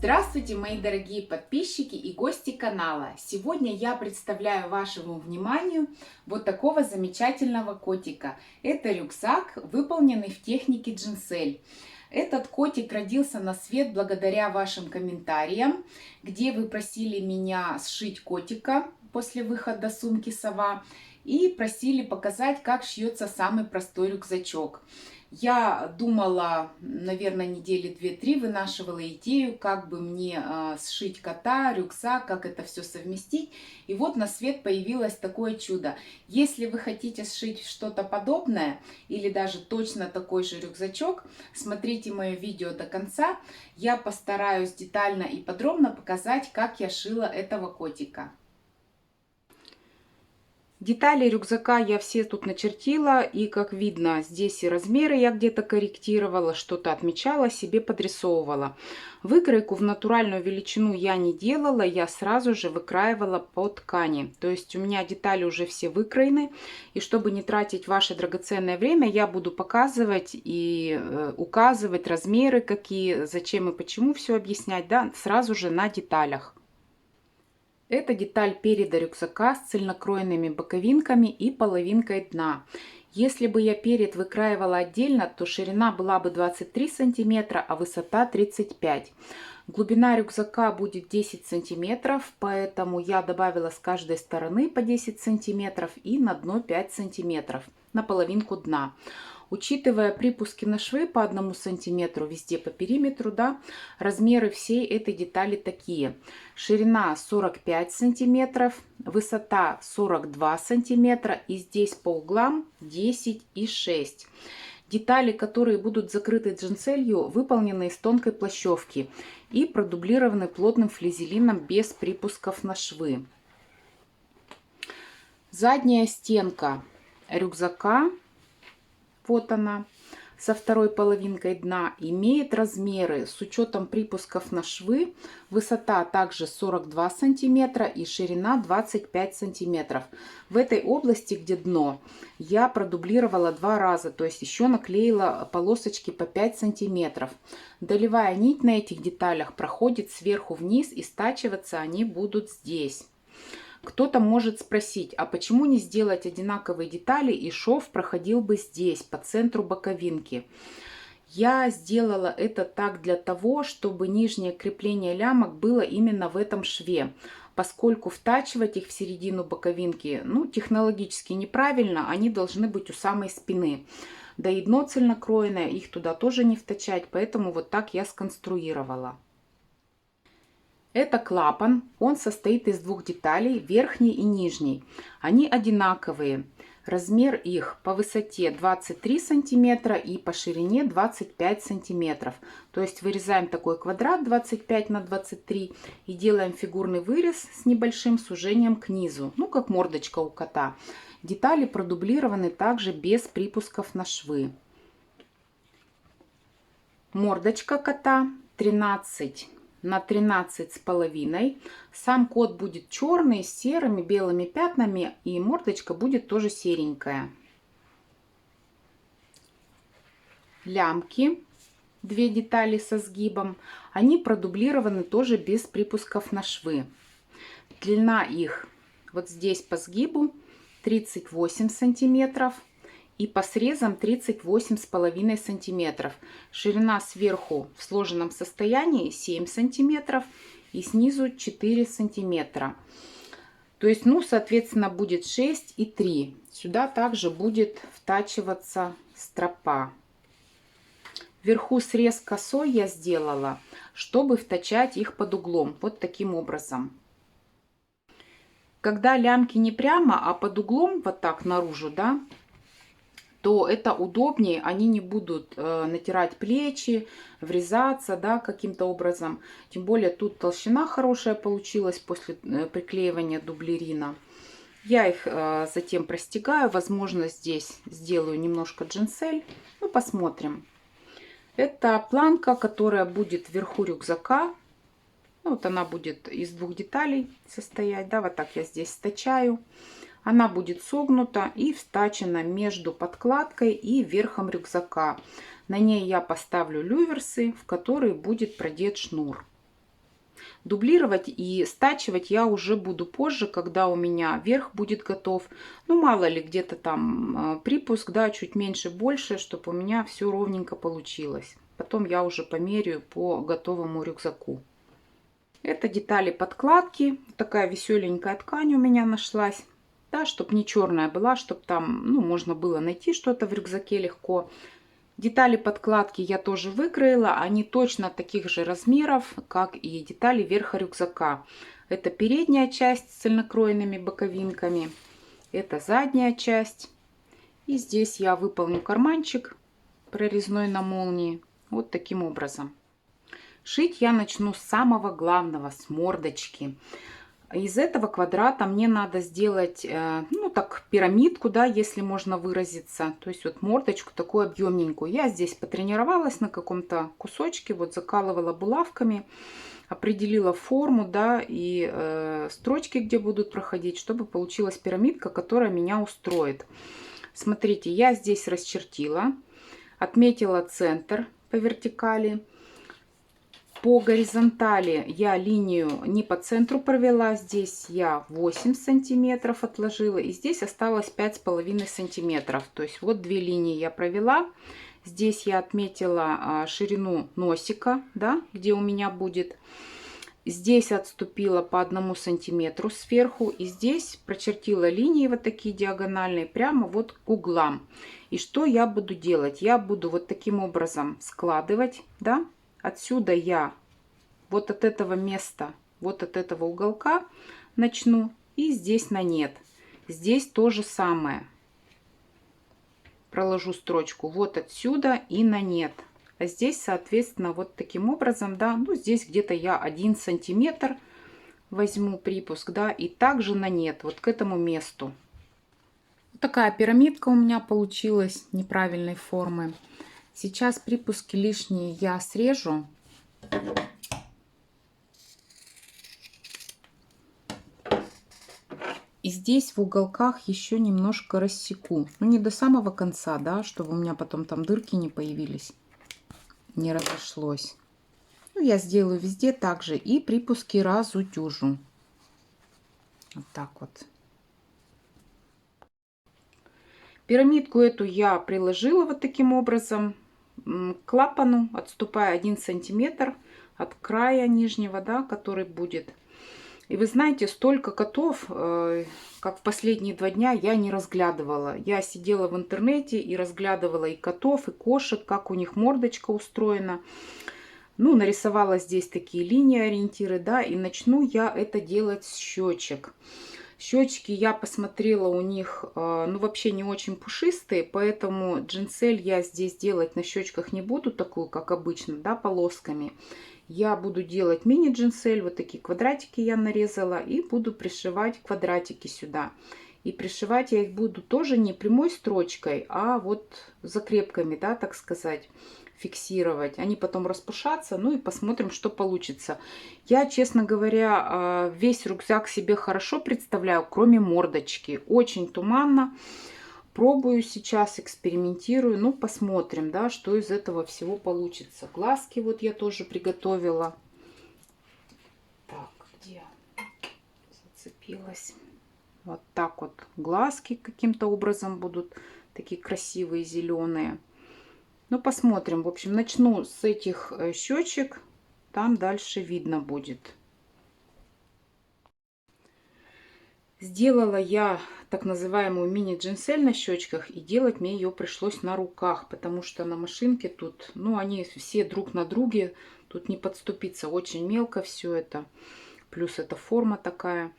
Здравствуйте, мои дорогие подписчики и гости канала! Сегодня я представляю вашему вниманию вот такого замечательного котика. Это рюкзак, выполненный в технике джинсель. Этот котик родился на свет благодаря вашим комментариям, где вы просили меня сшить котика после выхода сумки «Сова» и просили показать, как шьется самый простой рюкзачок. Я думала, наверное, недели 2-3, вынашивала идею, как бы мне сшить кота, рюкзак, как это все совместить. И вот на свет появилось такое чудо. Если вы хотите сшить что-то подобное или даже точно такой же рюкзачок, смотрите мое видео до конца. Я постараюсь детально и подробно показать, как я шила этого котика. Детали рюкзака я все тут начертила, и как видно, здесь и размеры я где-то корректировала, что-то отмечала, себе подрисовывала. Выкройку в натуральную величину я не делала, я сразу же выкраивала по ткани. То есть у меня детали уже все выкроены, и чтобы не тратить ваше драгоценное время, я буду показывать и указывать размеры какие, зачем и почему все объяснять, да, сразу же на деталях. Это деталь переда рюкзака с цельнокроенными боковинками и половинкой дна. Если бы я перед выкраивала отдельно, то ширина была бы 23 сантиметра, а высота 35. Глубина рюкзака будет 10 сантиметров, поэтому я добавила с каждой стороны по 10 сантиметров и на дно 5 сантиметров, на половинку дна. Учитывая припуски на швы по 1 сантиметру везде по периметру, да, размеры всей этой детали такие. Ширина 45 сантиметров, высота 42 сантиметра и здесь по углам 10 и 6. Детали, которые будут закрыты джинселью, выполнены из тонкой плащевки и продублированы плотным флизелином без припусков на швы. Задняя стенка рюкзака, вот она, со второй половинкой дна, имеет размеры с учетом припусков на швы. Высота также 42 сантиметра и ширина 25 сантиметров. В этой области, где дно, я продублировала 2 раза, то есть еще наклеила полосочки по 5 сантиметров. Долевая нить на этих деталях проходит сверху вниз, и стачиваться они будут здесь. Кто-то может спросить, а почему не сделать одинаковые детали и шов проходил бы здесь, по центру боковинки? Я сделала это так для того, чтобы нижнее крепление лямок было именно в этом шве, поскольку втачивать их в середину боковинки, технологически неправильно, они должны быть у самой спины. Да и дно цельнокроенное, их туда тоже не втачать, поэтому вот так я сконструировала. Это клапан, он состоит из 2 деталей, верхней и нижней. Они одинаковые. Размер их по высоте 23 сантиметра и по ширине 25 сантиметров. То есть вырезаем такой квадрат 25 на 23 и делаем фигурный вырез с небольшим сужением к низу, как мордочка у кота. Детали продублированы также без припусков на швы. Мордочка кота 13 на 13,5. Сам кот будет черный, с серыми, белыми пятнами, и мордочка будет тоже серенькая. Лямки, 2 детали со сгибом, они продублированы тоже без припусков на швы. Длина их вот здесь по сгибу 38 сантиметров. И по срезам 38,5 сантиметров. Ширина сверху в сложенном состоянии 7 сантиметров и снизу 4 сантиметра. То есть, соответственно, будет 6 и 3. Сюда также будет втачиваться стропа. Вверху срез косой я сделала, чтобы втачать их под углом. Вот таким образом. Когда лямки не прямо, а под углом, вот так наружу, да, то это удобнее, они не будут натирать плечи, врезаться, да, каким-то образом. Тем более тут толщина хорошая получилась после приклеивания дублерина. Я их затем простегаю, возможно, здесь сделаю немножко джинсель, посмотрим. Это планка, которая будет вверху рюкзака. Вот она будет из 2 деталей состоять, да, вот так я здесь стачаю. Она будет согнута и втачена между подкладкой и верхом рюкзака. На ней я поставлю люверсы, в которые будет продет шнур. Дублировать и стачивать я уже буду позже, когда у меня верх будет готов. Ну, мало ли, где-то там припуск, да, чуть меньше, больше, чтобы у меня все ровненько получилось. Потом я уже померяю по готовому рюкзаку. Это детали подкладки. Такая веселенькая ткань у меня нашлась. Да, чтобы не черная была, чтобы там, ну, можно было найти что-то в рюкзаке легко. Детали подкладки я тоже выкроила. Они точно таких же размеров, как и детали верха рюкзака. Это передняя часть с цельнокроенными боковинками. Это задняя часть. И здесь я выполню карманчик прорезной на молнии. Вот таким образом. Шить я начну с самого главного, с мордочки. Из этого квадрата мне надо сделать, ну так, пирамидку, да, если можно выразиться. То есть вот мордочку такую объемненькую. Я здесь потренировалась на каком-то кусочке, вот закалывала булавками, определила форму, да, и строчки, где будут проходить, чтобы получилась пирамидка, которая меня устроит. Смотрите, я здесь расчертила, отметила центр по вертикали. По горизонтали я линию не по центру провела, здесь я 8 сантиметров отложила, и здесь осталось 5,5 сантиметров. То есть вот две линии я провела. Здесь я отметила ширину носика, да, где у меня будет. Здесь отступила по 1 сантиметру сверху, и здесь прочертила линии вот такие диагональные прямо вот к углам. И что я буду делать? Я буду вот таким образом складывать, да. Отсюда я вот от этого места, вот от этого уголка начну, и здесь на нет. Здесь то же самое. Проложу строчку вот отсюда и на нет. А здесь, соответственно, вот таким образом, да, ну здесь где-то я 1 сантиметр возьму припуск, да, и также на нет, вот к этому месту. Такая пирамидка у меня получилась неправильной формы. Сейчас припуски лишние я срежу. И здесь в уголках еще немножко рассеку. Ну, не до самого конца, да, чтобы у меня потом там дырки не появились, не разошлось. Ну, я сделаю везде так же. И припуски разутюжу. Вот так вот. Пирамидку эту я приложила вот таким образом к клапану, отступая 1 сантиметр от края нижнего, да, который будет. И вы знаете, столько котов, как в последние 2 дня, я не разглядывала. Я сидела в интернете и разглядывала и котов, и кошек, как у них мордочка устроена. Ну, нарисовала здесь такие линии, ориентиры, да, и начну я это делать с щечек. Щечки я посмотрела, у них, ну, вообще не очень пушистые, поэтому джинсель я здесь делать на щечках не буду, такую, как обычно, да, полосками. Я буду делать мини-джинсель, вот такие квадратики я нарезала, и буду пришивать квадратики сюда. И пришивать я их буду тоже не прямой строчкой, а вот закрепками, да, так сказать, фиксировать. Они потом распушатся, ну и посмотрим, что получится. Я, честно говоря, весь рюкзак себе хорошо представляю, кроме мордочки. Очень туманно. Пробую сейчас, экспериментирую. Ну, посмотрим, да, что из этого всего получится. Глазки вот я тоже приготовила. Так, где зацепилась? Вот так вот глазки каким-то образом будут такие красивые, зеленые. Ну, посмотрим. В общем, начну с этих щечек. Там дальше видно будет. Сделала я так называемую мини-джинсель на щечках. И делать мне ее пришлось на руках. Потому что на машинке тут, ну, они все друг на друге. Тут не подступиться. Очень мелко все это. Плюс эта форма такая.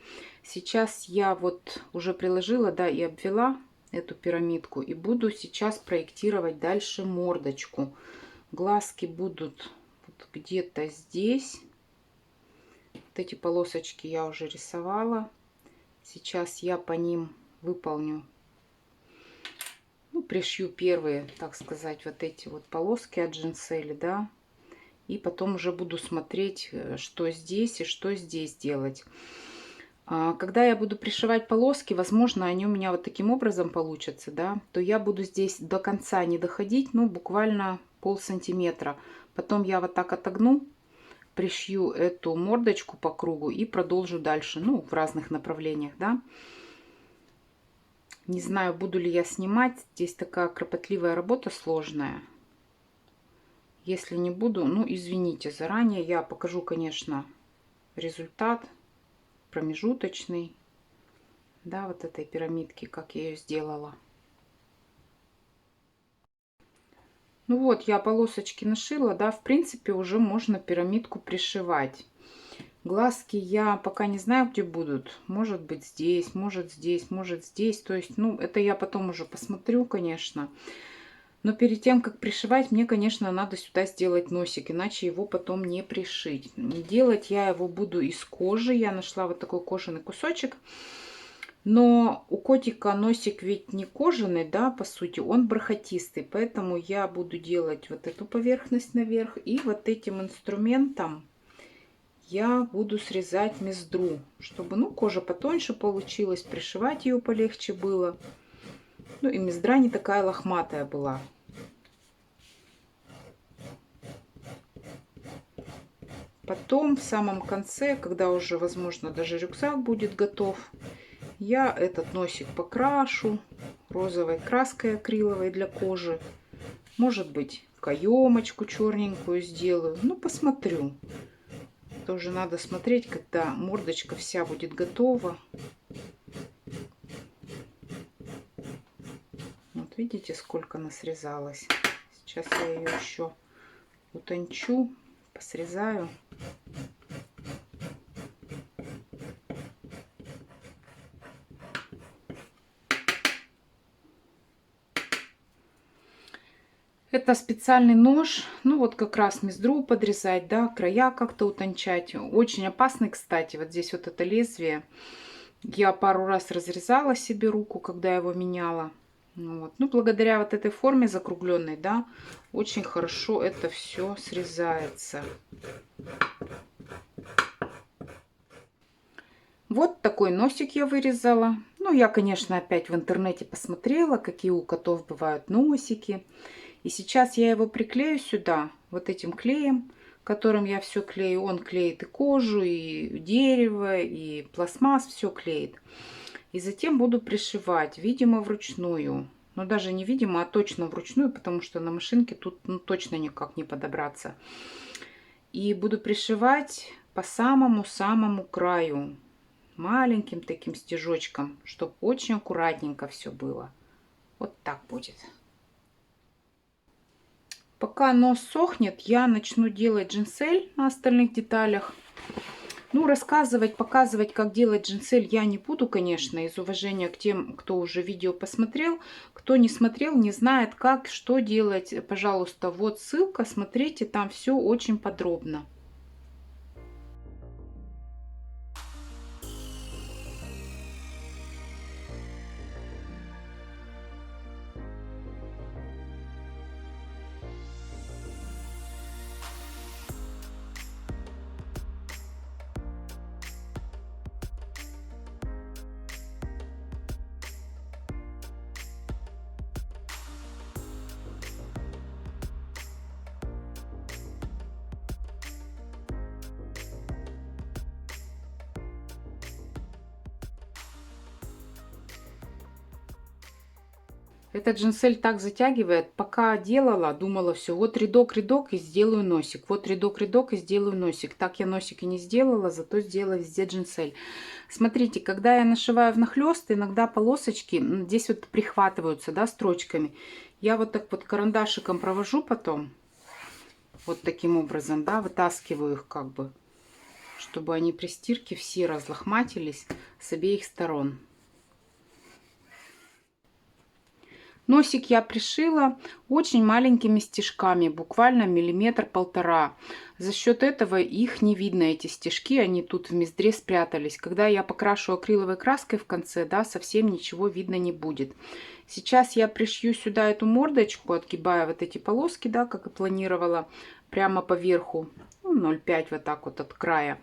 Сейчас я вот уже приложила, да, и обвела эту пирамидку. И буду сейчас проектировать дальше мордочку. Глазки будут вот где-то здесь. Вот эти полосочки я уже рисовала. Сейчас я по ним выполню, ну, пришью первые, так сказать, вот эти вот полоски от джинсели, да. И потом уже буду смотреть, что здесь и что здесь делать. Когда я буду пришивать полоски, возможно, они у меня вот таким образом получатся, да, то я буду здесь до конца не доходить, ну, буквально полсантиметра. Потом я вот так отогну пришью эту мордочку по кругу и продолжу дальше, ну, в разных направлениях, да. Не знаю, буду ли я снимать. Здесь такая кропотливая работа, сложная. Если не буду, ну, извините заранее. Я покажу, конечно, результат промежуточный, да, вот этой пирамидки, как я ее сделала. Ну вот, я полосочки нашила, да, в принципе, уже можно пирамидку пришивать. Глазки я пока не знаю, где будут. Может быть, здесь, может здесь, может здесь. То есть, ну, это я потом уже посмотрю, конечно. Но перед тем, как пришивать, мне, конечно, надо сюда сделать носик, иначе его потом не пришить. Делать я его буду из кожи. Я нашла вот такой кожаный кусочек. Но у котика носик ведь не кожаный, да, по сути, он бархатистый. Поэтому я буду делать вот эту поверхность наверх. И вот этим инструментом я буду срезать мездру, чтобы, ну, кожа потоньше получилась, пришивать ее полегче было. Ну и мездра не такая лохматая была. Потом, в самом конце, когда уже, возможно, даже рюкзак будет готов, я этот носик покрашу розовой краской акриловой для кожи. Может быть, каемочку черненькую сделаю. Ну, посмотрю. Тоже надо смотреть, когда мордочка вся будет готова. Вот видите, сколько она срезалась. Сейчас я ее еще утончу, посрезаю. Это специальный нож, ну вот как раз мездру подрезать, да, края как-то утончать. Очень опасный, кстати, вот здесь вот это лезвие. Я пару раз разрезала себе руку, когда его меняла. Вот. Ну, благодаря вот этой форме закругленной, да, очень хорошо это все срезается. Вот такой носик я вырезала. Ну, я, конечно, опять в интернете посмотрела, какие у котов бывают носики. И сейчас я его приклею сюда, вот этим клеем, которым я все клею. Он клеит и кожу, и дерево, и пластмасс, все клеит. И затем буду пришивать, видимо, вручную. Но даже не видимо, а точно вручную, потому что на машинке тут ну, точно никак не подобраться. И буду пришивать по самому-самому краю. Маленьким таким стежочком, чтобы очень аккуратненько все было. Вот так будет. Пока нос сохнет, я начну делать джинсель на остальных деталях. Ну, рассказывать, показывать, как делать джинсель я не буду, конечно, из уважения к тем, кто уже видео посмотрел. Кто не смотрел, не знает, как, что делать, пожалуйста, вот ссылка, смотрите, там все очень подробно. Этот джинсель так затягивает. Пока делала, думала, все, вот рядок и сделаю носик. Вот рядок и сделаю носик. Так я носик и не сделала, зато сделала везде джинсель. Смотрите, когда я нашиваю внахлёст, иногда полосочки здесь вот прихватываются, да, строчками. Я вот так вот карандашиком провожу потом. Вот таким образом, да, вытаскиваю их как бы, чтобы они при стирке все разлохматились с обеих сторон. Носик я пришила очень маленькими стежками, буквально миллиметр-полтора. За счет этого их не видно, эти стежки, они тут в мездре спрятались. Когда я покрашу акриловой краской в конце, да, совсем ничего видно не будет. Сейчас я пришью сюда эту мордочку, отгибая вот эти полоски, да, как и планировала, прямо по верху, ну, 0,5 вот так вот от края.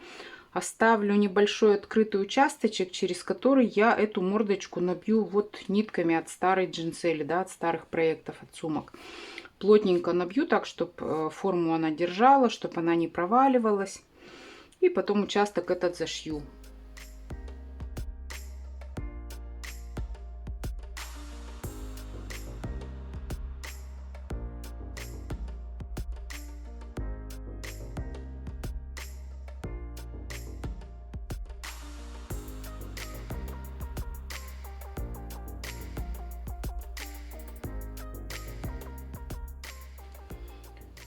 Оставлю небольшой открытый участочек, через который я эту мордочку набью вот нитками от старой джинсели, да, от старых проектов, от сумок. плотненько набью так, чтобы форму она держала, чтобы она не проваливалась. И потом участок этот зашью.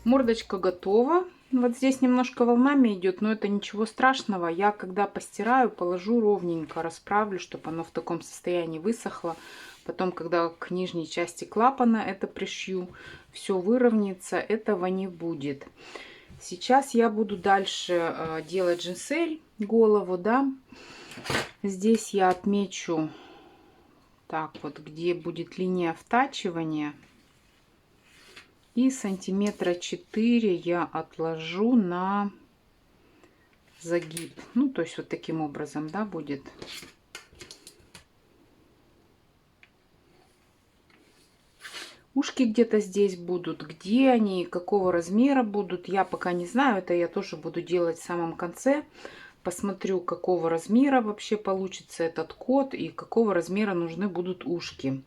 Мордочка готова. Вот здесь немножко волнами идет, но это ничего страшного. Я когда постираю, положу ровненько, расправлю, чтобы оно в таком состоянии высохло. Потом, когда к нижней части клапана это пришью, все выровняется, этого не будет. Сейчас я буду дальше делать джинсель, голову, да. Здесь я отмечу, так вот, где будет линия втачивания. И сантиметра 4 я отложу на загиб. Ну, то есть вот таким образом, да, будет. Ушки где-то здесь будут. Где они, какого размера будут, я пока не знаю. Это я тоже буду делать в самом конце. Посмотрю, какого размера вообще получится этот кот и какого размера нужны будут ушки.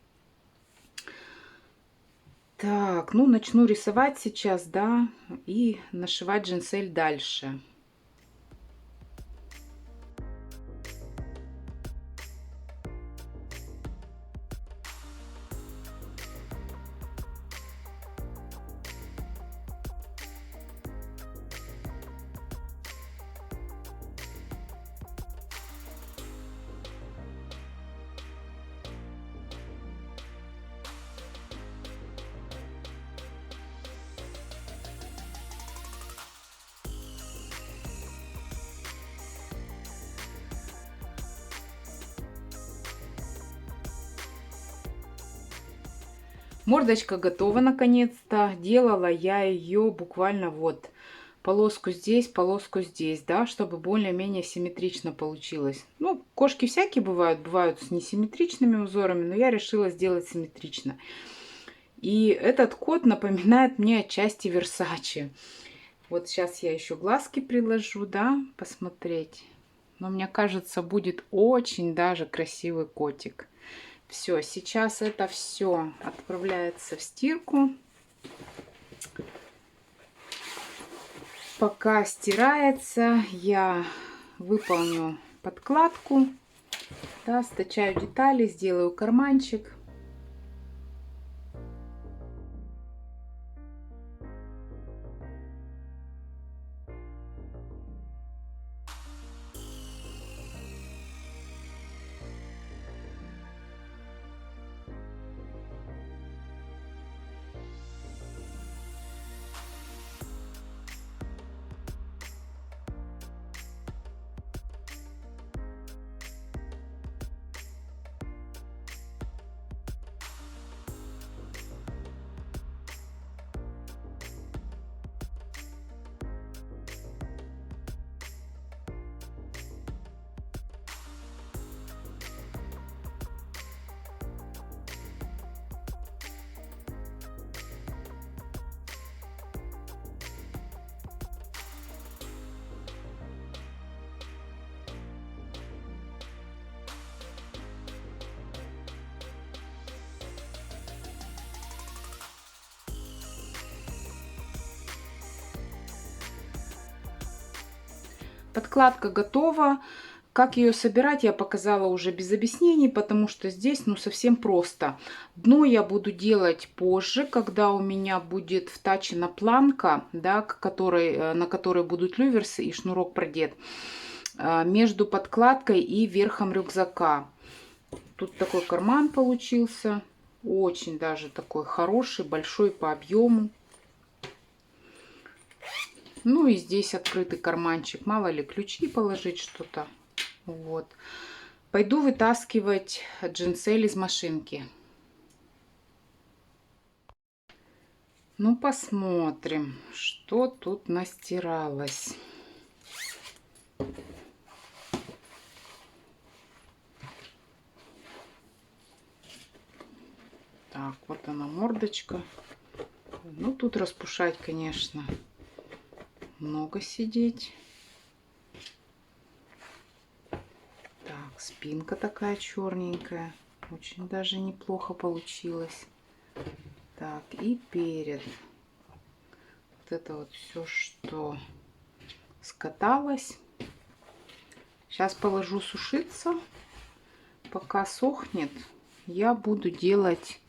Так, ну начну рисовать сейчас, да, и нашивать джинсель дальше. Мордочка готова наконец-то. Делала я ее буквально вот полоску здесь, да, чтобы более-менее симметрично получилось. Ну, кошки всякие бывают с несимметричными узорами, но я решила сделать симметрично. И этот кот напоминает мне отчасти Версачи. Вот сейчас я еще глазки приложу, да, посмотреть. Но мне кажется, будет очень даже красивый котик. Все, сейчас это все отправляется в стирку. Пока стирается, я выполню подкладку, да, стачаю детали, сделаю карманчик. Подкладка готова. Как ее собирать, я показала уже без объяснений, потому что здесь, ну, совсем просто. Дно я буду делать позже, когда у меня будет втачена планка, да, на которой будут люверсы и шнурок продет, между подкладкой и верхом рюкзака. Тут такой карман получился, очень даже такой хороший, большой по объему. Ну и здесь открытый карманчик, мало ли ключи положить что-то. Вот. Пойду вытаскивать джинсель из машинки. Ну, посмотрим, что тут настиралось. Так, вот она мордочка. Ну, тут распушать, конечно, много сидеть. Так, спинка такая черненькая. Очень даже неплохо получилось. Так, и перед. Вот это вот все, что скаталось. Сейчас положу сушиться. Пока сохнет, я буду делать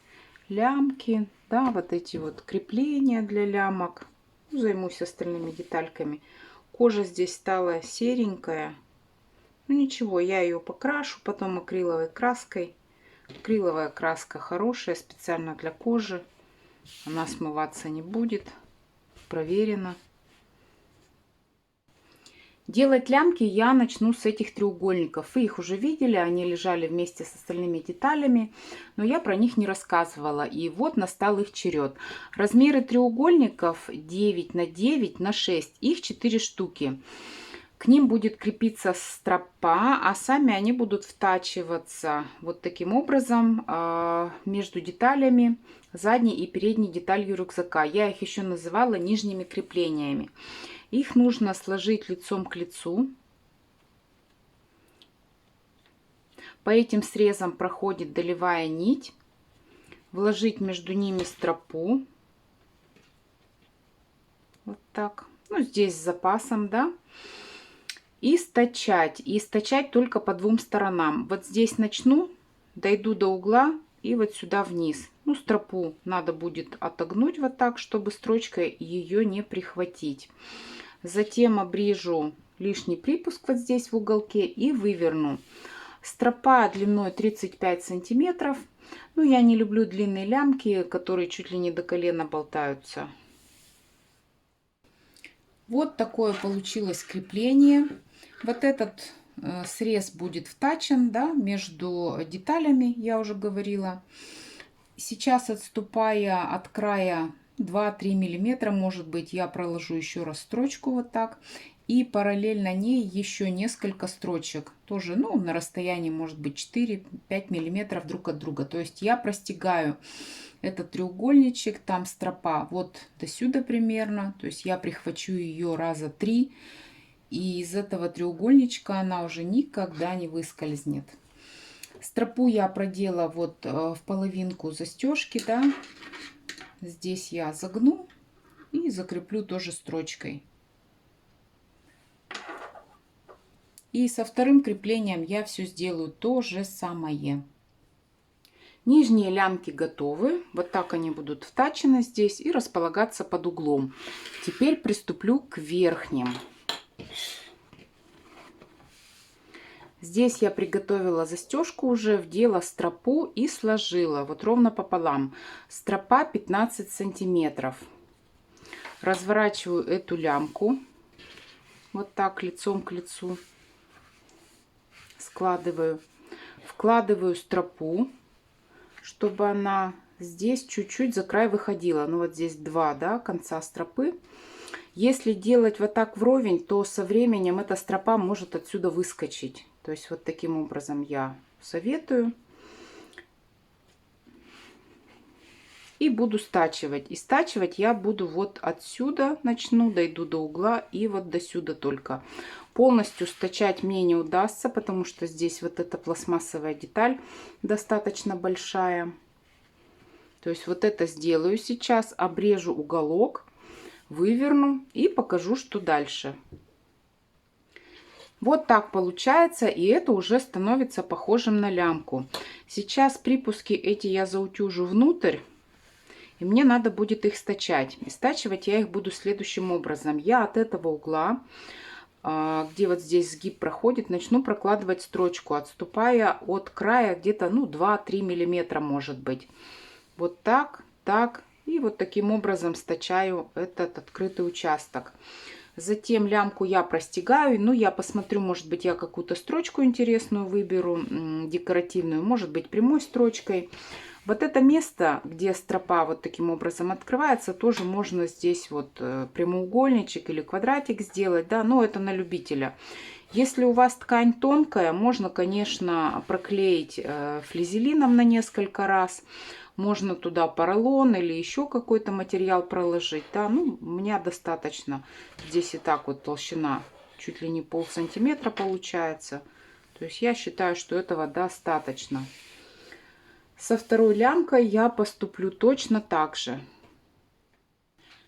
лямки, да, вот эти вот крепления для лямок. Займусь остальными детальками. Кожа здесь стала серенькая. Ну ничего, я ее покрашу потом акриловой краской. Акриловая краска хорошая, специально для кожи. Она смываться не будет. Проверено. Делать лямки я начну с этих треугольников. Вы их уже видели, они лежали вместе с остальными деталями, но я про них не рассказывала. И вот настал их черед. Размеры треугольников 9 на 9 на 6, их 4 штуки. К ним будет крепиться стропа, а сами они будут втачиваться вот таким образом между деталями, задней и передней деталью рюкзака. Я их еще называла нижними креплениями. Их нужно сложить лицом к лицу. По этим срезам проходит долевая нить. Вложить между ними стропу. Вот так. Ну, здесь с запасом, да. И стачать. И стачать только по двум сторонам. Вот здесь начну, дойду до угла и вот сюда вниз. Ну, стропу надо будет отогнуть вот так, чтобы строчкой ее не прихватить. Затем обрежу лишний припуск вот здесь в уголке и выверну. Стропа длиной 35 сантиметров. Ну, я не люблю длинные лямки, которые чуть ли не до колена болтаются. Вот такое получилось крепление. Вот этот срез будет втачен, да, между деталями, я уже говорила. Сейчас, отступая от края 2-3 миллиметра, может быть, я проложу еще раз строчку вот так. И параллельно ней еще несколько строчек. Тоже, ну, на расстоянии, может быть, 4-5 миллиметров друг от друга. То есть я простегаю этот треугольничек, там стропа вот до сюда примерно. То есть я прихвачу ее раза 3. И из этого треугольничка она уже никогда не выскользнет. Стропу я продела вот в половинку застежки, да. Здесь я загну и закреплю тоже строчкой. И со вторым креплением я все сделаю то же самое. Нижние лямки готовы. Вот так они будут втачены здесь и располагаться под углом. Теперь приступлю к верхним. Здесь я приготовила застежку, уже вдела стропу и сложила вот ровно пополам. Стропа 15 сантиметров. Разворачиваю эту лямку вот так лицом к лицу. Складываю. Вкладываю стропу, чтобы она здесь чуть-чуть за край выходила. Ну вот здесь два, да, конца стропы. Если делать вот так вровень, то со временем эта стропа может отсюда выскочить. То есть вот таким образом я советую. И буду стачивать. И стачивать я буду вот отсюда, начну, дойду до угла и вот до сюда только. Полностью стачать мне не удастся, потому что здесь вот эта пластмассовая деталь достаточно большая. То есть вот это сделаю сейчас, обрежу уголок, выверну и покажу, что дальше. Вот так получается, и это уже становится похожим на лямку. Сейчас припуски эти я заутюжу внутрь, и мне надо будет их стачать. И стачивать я их буду следующим образом. Я от этого угла, где вот здесь сгиб проходит, начну прокладывать строчку, отступая от края где-то, ну, 2-3 миллиметра, может быть. Вот так, так, и вот таким образом стачаю этот открытый участок. Затем лямку я простегаю. Ну, я посмотрю, может быть, я какую-то строчку интересную выберу, декоративную, может быть, прямой строчкой. Вот это место, где стропа вот таким образом открывается, тоже можно здесь вот прямоугольничек или квадратик сделать, да, но это на любителя. Если у вас ткань тонкая, можно, конечно, проклеить флизелином на несколько раз. Можно туда поролон или еще какой-то материал проложить. Да, ну, у меня достаточно. Здесь и так вот толщина чуть ли не полсантиметра получается. То есть я считаю, что этого достаточно. Со второй лямкой я поступлю точно так же.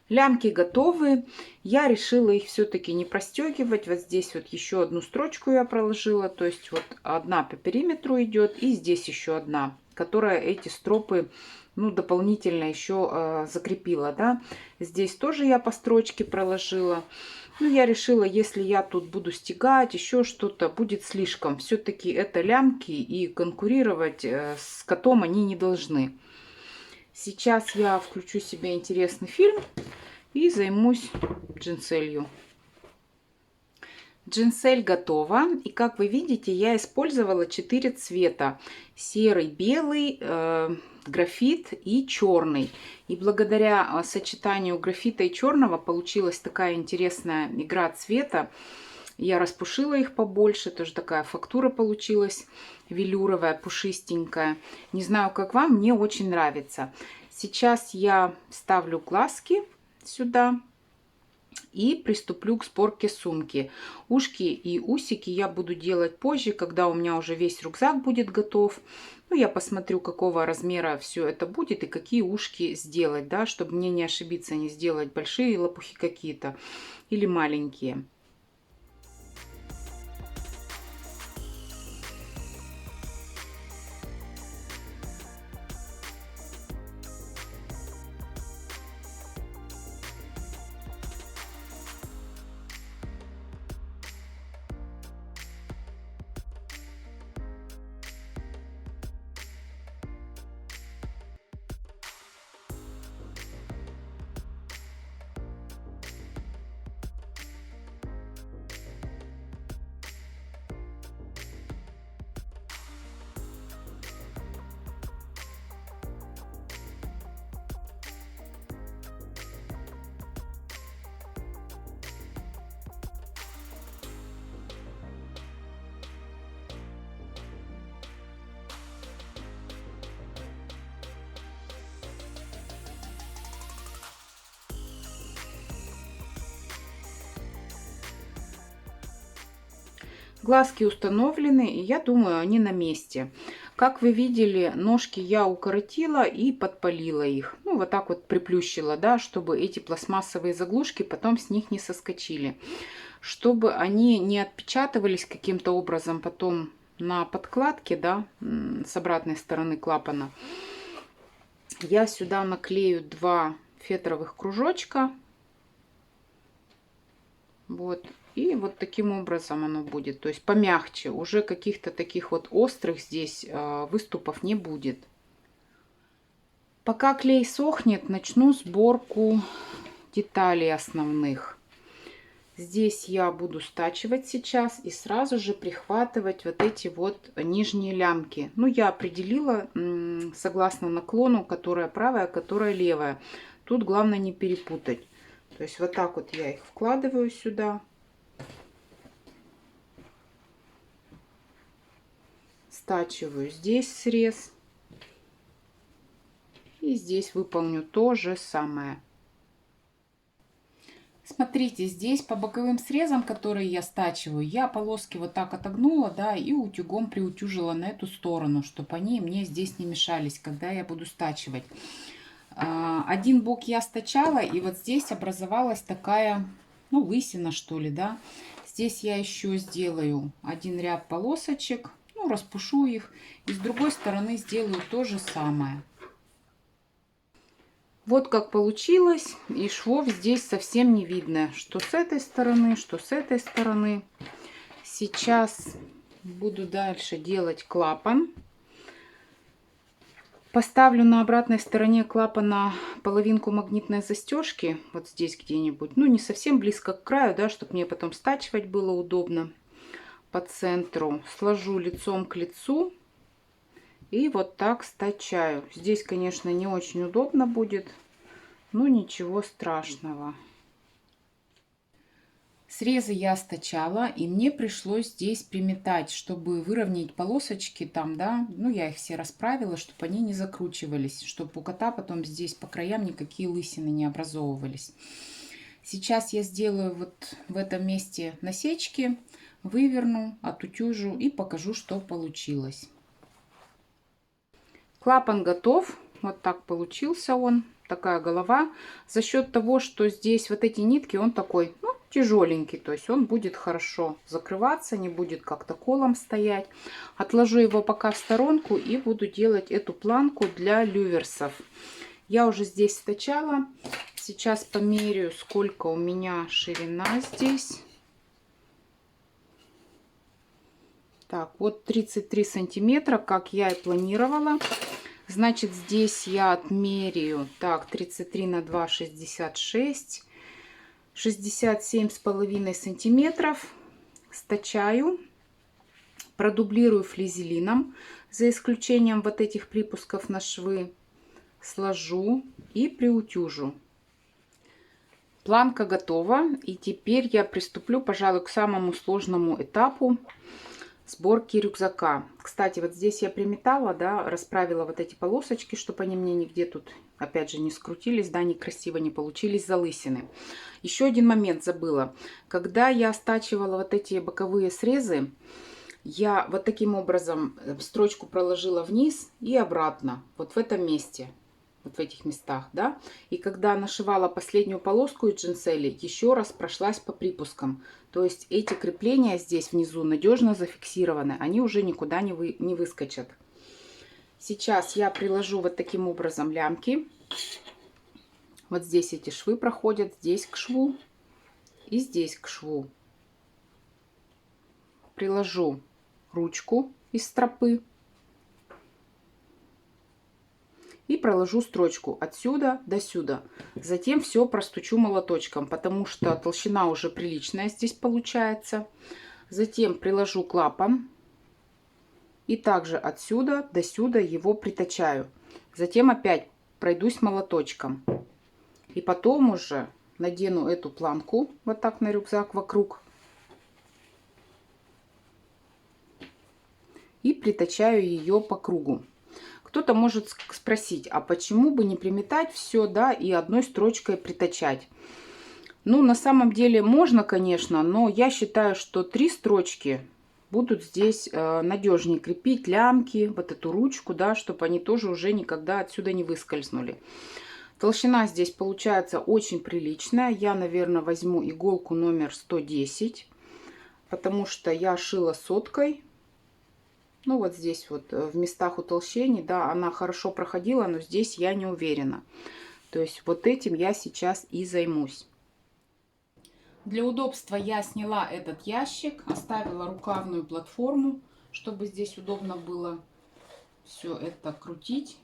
Лямки готовы. Я решила их все-таки не простегивать. Вот здесь вот еще одну строчку я проложила. То есть вот одна по периметру идет. И здесь еще одна, которая эти стропы, ну, дополнительно еще закрепила. Да? Здесь тоже я по строчке проложила. Ну, я решила, если я тут буду стягать, еще что-то, будет слишком. Все-таки это лямки, и конкурировать с котом они не должны. Сейчас я включу себе интересный фильм и займусь джинселью. Джинсель готова. И как вы видите, я использовала 4 цвета. Серый, белый, графит и черный. И благодаря сочетанию графита и черного получилась такая интересная игра цвета. Я распушила их побольше, тоже такая фактура получилась велюровая, пушистенькая. Не знаю, как вам, мне очень нравится. Сейчас я ставлю глазки сюда и приступлю к сборке сумки. Ушки и усики я буду делать позже, когда у меня уже весь рюкзак будет готов. Ну, я посмотрю, какого размера все это будет и какие ушки сделать, да, чтобы мне не ошибиться, не сделать большие лопухи какие-то или маленькие. Глазки установлены, и я думаю, они на месте. Как вы видели, ножки я укоротила и подпалила их. Ну, вот так вот приплющила, да, чтобы эти пластмассовые заглушки потом с них не соскочили. Чтобы они не отпечатывались каким-то образом потом на подкладке, да, с обратной стороны клапана. Я сюда наклею 2 фетровых кружочка. Вот. И вот таким образом оно будет. То есть помягче. Уже каких-то таких вот острых здесь выступов не будет. Пока клей сохнет, начну сборку деталей основных. Здесь я буду стачивать сейчас и сразу же прихватывать вот эти вот нижние лямки. Ну, я определила согласно наклону, которая правая, которая левая. Тут главное не перепутать. То есть вот так вот я их вкладываю сюда. Стачиваю здесь срез. И здесь выполню то же самое. Смотрите, здесь по боковым срезам, которые я стачиваю, я полоски вот так отогнула, да, и утюгом приутюжила на эту сторону, чтобы они мне здесь не мешались, когда я буду стачивать. Один бок я стачала, и вот здесь образовалась такая, ну, лысина, что ли, да. Здесь я еще сделаю один ряд полосочек, ну, распушу их, и с другой стороны сделаю то же самое. Вот как получилось, и швов здесь совсем не видно, что с этой стороны, что с этой стороны. Сейчас буду дальше делать клапан. Поставлю на обратной стороне клапана половинку магнитной застежки, вот здесь где-нибудь, ну не совсем близко к краю, да, чтобы мне потом стачивать было удобно. По центру сложу лицом к лицу и вот так стачаю. Здесь, конечно, не очень удобно будет, но ничего страшного. Срезы я стачала, и мне пришлось здесь приметать, чтобы выровнять полосочки там, да. Ну, я их все расправила, чтобы они не закручивались, чтобы у кота потом здесь по краям никакие лысины не образовывались. Сейчас я сделаю вот в этом месте насечки, выверну, отутюжу и покажу, что получилось. Клапан готов. Вот так получился он. Такая голова. За счет того, что здесь вот эти нитки, он такой, ну, тяжеленький. То есть он будет хорошо закрываться, не будет как-то колом стоять. Отложу его пока в сторонку и буду делать эту планку для люверсов. Я уже здесь стачала. Сейчас померяю, сколько у меня ширина здесь. Так, вот 33 сантиметра, как я и планировала. Значит, здесь я отмеряю, так, 33 на 2, 66, 67,5 сантиметров. Стачаю, продублирую флизелином, за исключением вот этих припусков на швы. Сложу и приутюжу. Планка готова. И теперь я приступлю, пожалуй, к самому сложному этапу сборки рюкзака. Кстати, вот здесь я приметала, да, расправила вот эти полосочки, чтобы они мне нигде тут, опять же, не скрутились, да, некрасиво не получились залысины. Еще один момент забыла. Когда я стачивала вот эти боковые срезы, я вот таким образом строчку проложила вниз и обратно, вот в этом месте. Вот в этих местах, да. И когда нашивала последнюю полоску из джинсели, еще раз прошлась по припускам. То есть эти крепления здесь внизу надежно зафиксированы, они уже никуда не выскочат. Сейчас я приложу вот таким образом лямки. Вот здесь эти швы проходят, здесь к шву и здесь к шву. Приложу ручку из стропы. И проложу строчку отсюда до сюда. Затем все простучу молоточком, потому что толщина уже приличная здесь получается. Затем приложу клапан. И также отсюда до сюда его притачаю. Затем опять пройдусь молоточком. И потом уже надену эту планку вот так на рюкзак вокруг. И притачаю ее по кругу. Кто-то может спросить, а почему бы не приметать все, да, и одной строчкой притачать? Ну, на самом деле можно, конечно, но я считаю, что 3 строчки будут здесь надежнее крепить лямки, вот эту ручку, да, чтобы они тоже уже никогда отсюда не выскользнули. Толщина здесь получается очень приличная. Я, наверное, возьму иголку номер 110, потому что я шила соткой. Ну, вот здесь вот в местах утолщений, да, она хорошо проходила, но здесь я не уверена. То есть вот этим я сейчас и займусь. Для удобства я сняла этот ящик, оставила рукавную платформу, чтобы здесь удобно было все это крутить.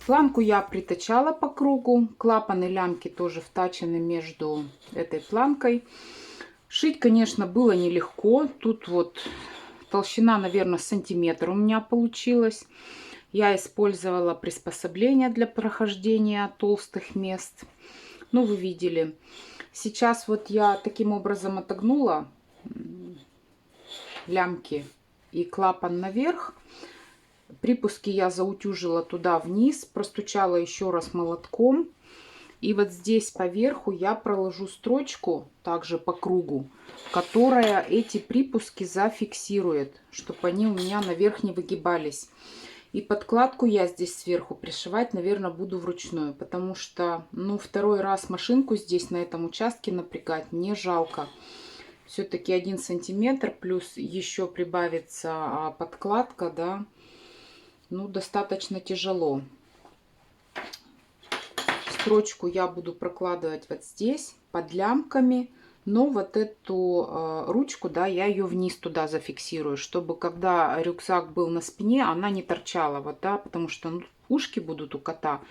Планку я притачала по кругу, клапаны, лямки тоже втачены между этой планкой. Шить, конечно, было нелегко. Тут вот толщина, наверное, сантиметр у меня получилась. Я использовала приспособление для прохождения толстых мест. Ну, вы видели. Сейчас вот я таким образом отогнула лямки и клапан наверх. Припуски я заутюжила туда вниз, простучала еще раз молотком. И вот здесь поверху я проложу строчку, также по кругу, которая эти припуски зафиксирует, чтобы они у меня наверх не выгибались. И подкладку я здесь сверху пришивать, наверное, буду вручную, потому что, ну, второй раз машинку здесь на этом участке напрягать не жалко. Все-таки 1 сантиметр, плюс еще прибавится подкладка, да. Ну, достаточно тяжело. Строчку я буду прокладывать вот здесь, под лямками. Но вот эту ручку, да, я ее вниз туда зафиксирую, чтобы когда рюкзак был на спине, она не торчала. Вот, да, потому что ушки будут у кота.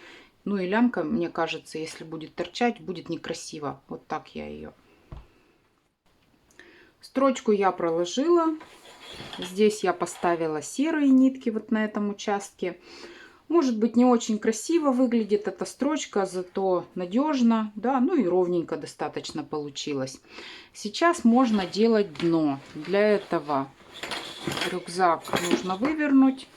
Ну и лямка, мне кажется, если будет торчать, будет некрасиво. Вот так я ее. Строчку я проложила. Здесь я поставила серые нитки вот на этом участке. Может быть, не очень красиво выглядит эта строчка, зато надежно, да, ну и ровненько достаточно получилось. Сейчас можно делать дно. Для этого рюкзак нужно вывернуть.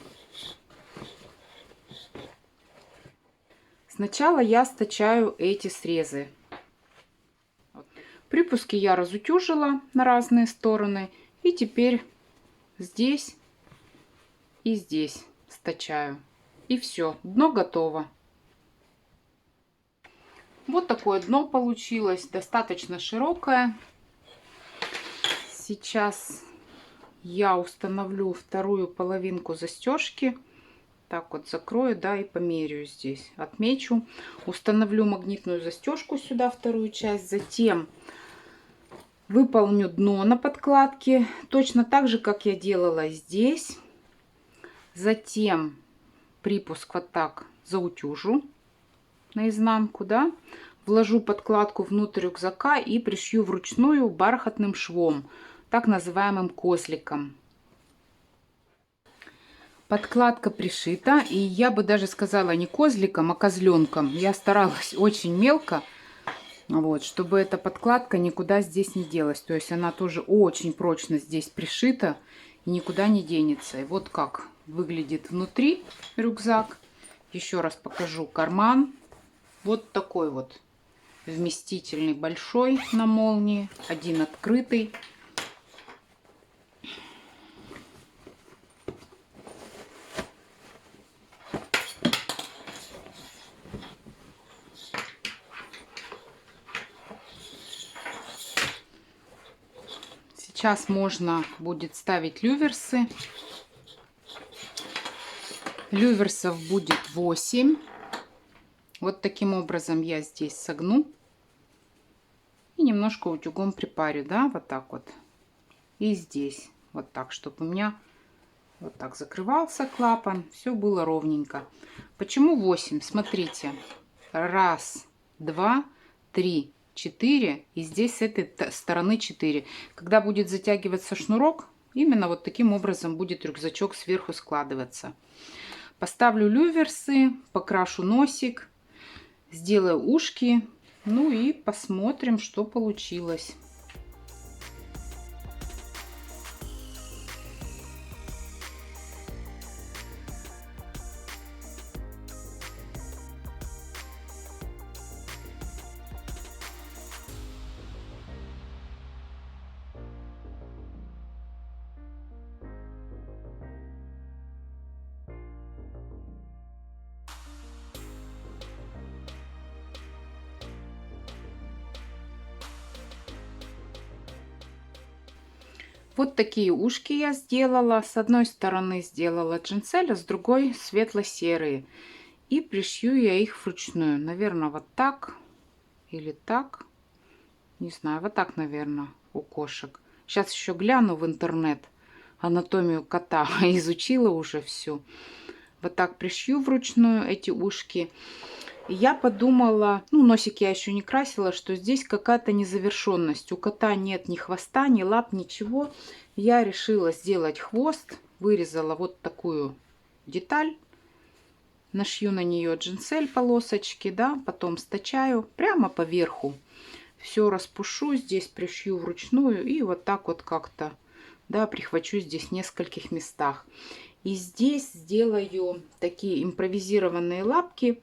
Сначала я стачаю эти срезы. Припуски я разутюжила на разные стороны. И теперь здесь и здесь стачаю. И все, дно готово. Вот такое дно получилось, достаточно широкое. Сейчас я установлю вторую половинку застежки. Так вот закрою, да, и померяю здесь. Отмечу. Установлю магнитную застежку сюда, вторую часть. Затем выполню дно на подкладке. Точно так же, как я делала здесь. Затем припуск вот так заутюжу наизнанку, да. Вложу подкладку внутрь рюкзака и пришью вручную бархатным швом, так называемым козликом. Подкладка пришита, и я бы даже сказала не козликом, а козленком. Я старалась очень мелко, вот, чтобы эта подкладка никуда здесь не делась. То есть она тоже очень прочно здесь пришита и никуда не денется. И вот как выглядит внутри рюкзак. Еще раз покажу карман. Вот такой вот вместительный, большой на молнии, один открытый. Сейчас можно будет ставить люверсы. Люверсов будет 8. Вот таким образом я здесь согну. И немножко утюгом припарю, да, вот так вот. И здесь вот так, чтобы у меня вот так закрывался клапан. Все было ровненько. Почему 8? Смотрите. Раз, два, три, 4. И здесь с этой стороны 4. Когда будет затягиваться шнурок, именно вот таким образом будет рюкзачок сверху складываться. Поставлю люверсы, покрашу носик, сделаю ушки. Ну и посмотрим, что получилось. Вот такие ушки я сделала. С одной стороны сделала джинсель, а с другой светло-серые. И пришью я их вручную. Наверное, вот так или так. Не знаю, вот так, наверное, у кошек. Сейчас еще гляну в интернет анатомию кота. Изучила уже всю. Вот так пришью вручную эти ушки. И я подумала, ну, носик я еще не красила, что здесь какая-то незавершенность. У кота нет ни хвоста, ни лап, ничего. Я решила сделать хвост. Вырезала вот такую деталь. Нашью на нее джинсель полосочки, да, потом стачаю прямо по верху. Все распушу, здесь пришью вручную и вот так вот как-то, да, прихвачу здесь в нескольких местах. И здесь сделаю такие импровизированные лапки.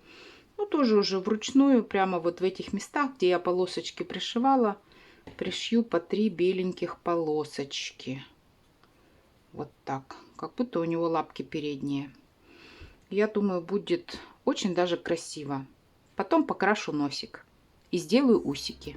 Ну, тоже уже вручную, прямо вот в этих местах, где я полосочки пришивала, пришью по 3 беленьких полосочки. Вот так. Как будто у него лапки передние. Я думаю, будет очень даже красиво. Потом покрашу носик и сделаю усики.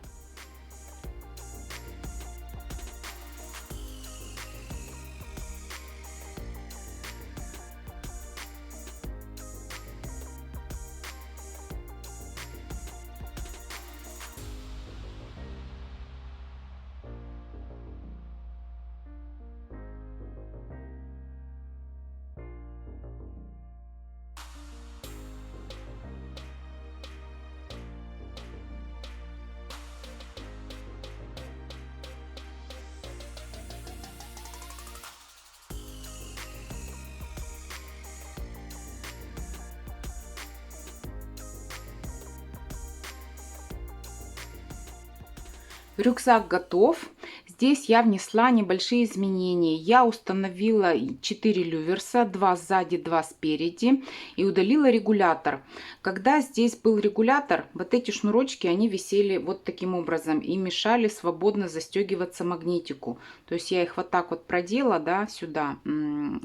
Рюкзак готов. Здесь я внесла небольшие изменения. Я установила 4 люверса, 2 сзади, 2 спереди, и удалила регулятор. Когда здесь был регулятор, вот эти шнурочки, они висели вот таким образом и мешали свободно застегиваться магнитику. То есть я их вот так вот продела, да, сюда, ну,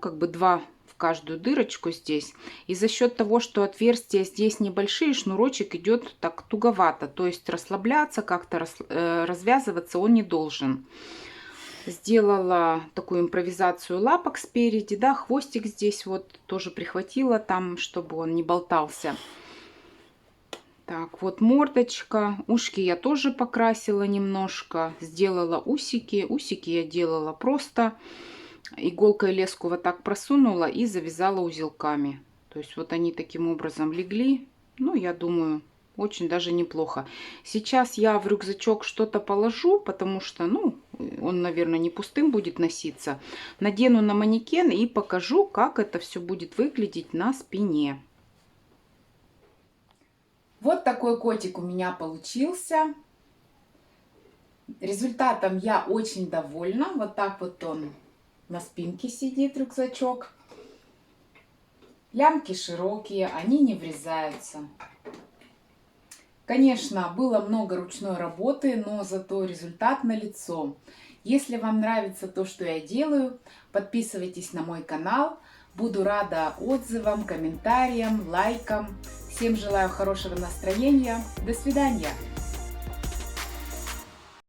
как бы 2 в каждую дырочку здесь. И за счет того, что отверстия здесь небольшие, шнурочек идет так туговато. То есть расслабляться, как-то развязываться он не должен. Сделала такую импровизацию лапок спереди, да, хвостик здесь вот тоже прихватила там, чтобы он не болтался. Так, вот мордочка. Ушки я тоже покрасила немножко. Сделала усики. Усики я делала просто. Иголкой леску вот так просунула и завязала узелками. То есть вот они таким образом легли. Ну, я думаю, очень даже неплохо. Сейчас я в рюкзачок что-то положу, потому что, ну, он, наверное, не пустым будет носиться. Надену на манекен и покажу, как это все будет выглядеть на спине. Вот такой котик у меня получился. Результатом я очень довольна. Вот так вот он на спинке сидит, рюкзачок. Лямки широкие, они не врезаются. Конечно, было много ручной работы, но зато результат налицо. Если вам нравится то, что я делаю, подписывайтесь на мой канал. Буду рада отзывам, комментариям, лайкам. Всем желаю хорошего настроения. До свидания.